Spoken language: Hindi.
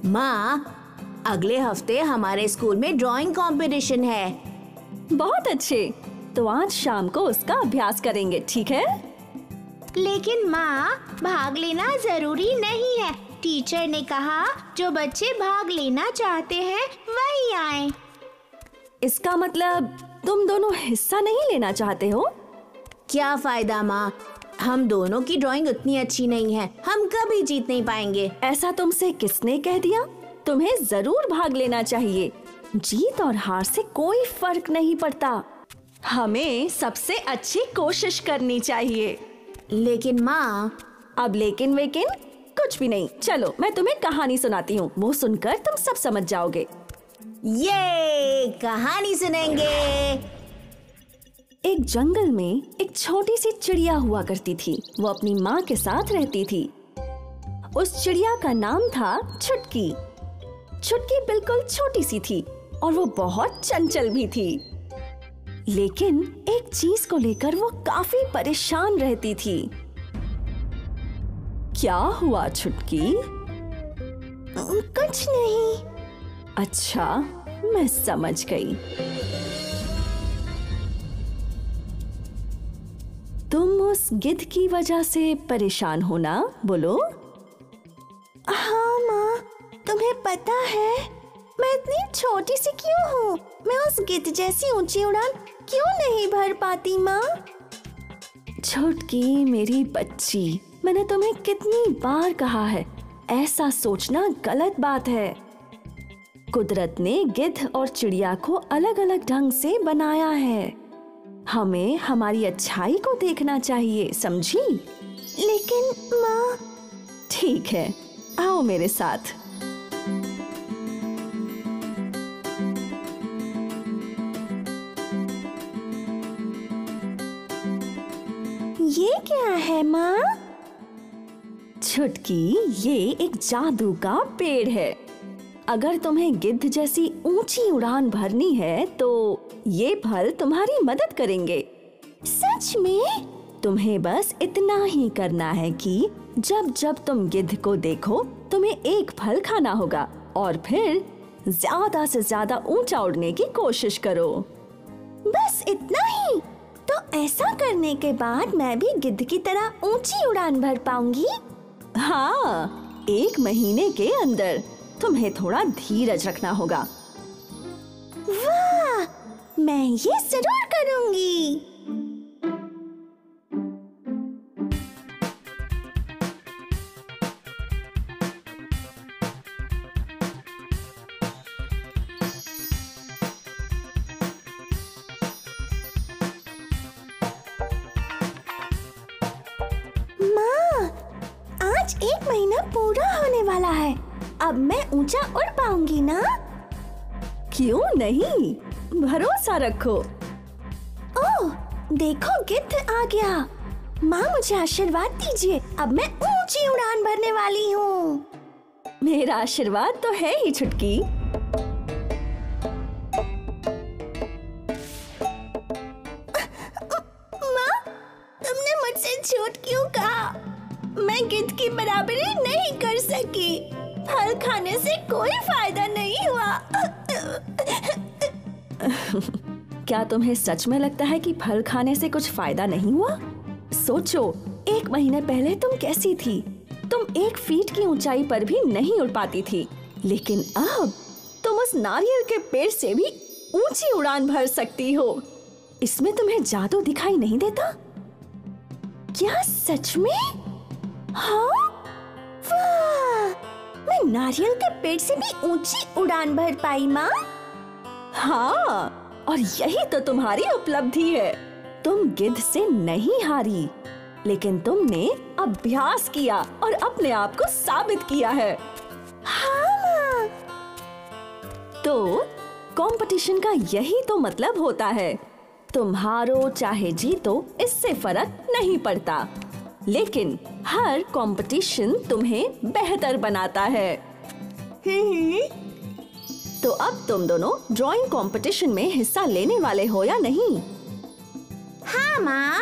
माँ, अगले हफ्ते हमारे स्कूल में ड्राइंग कंपटीशन है। बहुत अच्छे, तो आज शाम को उसका अभ्यास करेंगे, ठीक है? लेकिन माँ, भाग लेना जरूरी नहीं है। टीचर ने कहा जो बच्चे भाग लेना चाहते हैं वही आए। इसका मतलब तुम दोनों हिस्सा नहीं लेना चाहते हो? क्या फायदा माँ, हम दोनों की ड्राइंग उतनी अच्छी नहीं है, हम कभी जीत नहीं पाएंगे। ऐसा तुमसे किसने कह दिया? तुम्हें जरूर भाग लेना चाहिए। जीत और हार से कोई फर्क नहीं पड़ता। हमें सबसे अच्छी कोशिश करनी चाहिए। लेकिन माँ। अब लेकिन वेकिन कुछ भी नहीं। चलो मैं तुम्हें कहानी सुनाती हूँ, वो सुनकर तुम सब समझ जाओगे। ये कहानी सुनेंगे। एक जंगल में एक छोटी सी चिड़िया हुआ करती थी। वो अपनी माँ के साथ रहती थी। उस चिड़िया का नाम था छुटकी। छुटकी बिल्कुल छोटी सी थी और वो बहुत चंचल भी थी। लेकिन एक चीज को लेकर वो काफी परेशान रहती थी। क्या हुआ छुटकी? कुछ नहीं। अच्छा, मैं समझ गई। तुम उस गिद्ध की वजह से परेशान हो ना? बोलो। हाँ माँ, तुम्हें पता है मैं इतनी छोटी सी क्यों हूँ? मैं उस गिद्ध जैसी ऊंची उड़ान क्यों नहीं भर पाती माँ? छुटकी मेरी बच्ची, मैंने तुम्हें कितनी बार कहा है, ऐसा सोचना गलत बात है। कुदरत ने गिद्ध और चिड़िया को अलग अलग ढंग से बनाया है। हमें हमारी अच्छाई को देखना चाहिए, समझी? लेकिन माँ। ठीक है, आओ मेरे साथ। ये क्या है माँ? छुटकी, ये एक जादू का पेड़ है। अगर तुम्हें गिद्ध जैसी ऊंची उड़ान भरनी है तो ये फल तुम्हारी मदद करेंगे। सच में? तुम्हें बस इतना ही करना है कि जब जब तुम गिद्ध को देखो तुम्हें एक फल खाना होगा और फिर ज्यादा से ज्यादा ऊंचा उड़ने की कोशिश करो। बस इतना ही? तो ऐसा करने के बाद मैं भी गिद्ध की तरह ऊंची उड़ान भर पाऊंगी? हाँ, 1 महीने के अंदर। तुम्हें थोड़ा धीरज रखना होगा। वाह, मैं ये जरूर करूंगी। माँ, आज 1 महीना पूरा होने वाला है। अब मैं ऊंचा उड़ पाऊंगी ना? क्यों नहीं, भरोसा रखो। ओह, देखो गिद्ध आ गया। माँ मुझे आशीर्वाद दीजिए, अब मैं ऊंची उड़ान भरने वाली हूँ। मेरा आशीर्वाद तो है ही छुटकी। माँ, तुमने मुझसे झूठ क्यों कहा? मैं गिद्ध की बराबरी नहीं कर सकी। फल खाने से कोई फायदा नहीं हुआ। क्या तुम्हें सच में लगता है कि फल खाने से कुछ फायदा नहीं हुआ? सोचो, 1 महीने पहले तुम कैसी थी? तुम 1 फीट की ऊंचाई पर भी नहीं उड़ पाती थी, लेकिन अब तुम उस नारियल के पेड़ से भी ऊंची उड़ान भर सकती हो। इसमें तुम्हें जादू दिखाई नहीं देता? क्या सच में? हाँ, वाह, मैं नारियल के पेड़ से भी ऊंची उड़ान भर पाई माँ। हाँ, और यही तो तुम्हारी उपलब्धि है। तुम गिद्ध से नहीं हारी, लेकिन तुमने अभ्यास किया और अपने आप को साबित किया है। हाँ माँ। तो कंपटीशन का यही तो मतलब होता है। तुम हारो चाहे जीतो, इससे फर्क नहीं पड़ता, लेकिन हर कंपटीशन तुम्हें बेहतर बनाता है। तो अब तुम दोनों ड्राइंग कंपटीशन में हिस्सा लेने वाले हो या नहीं? हाँ माँ।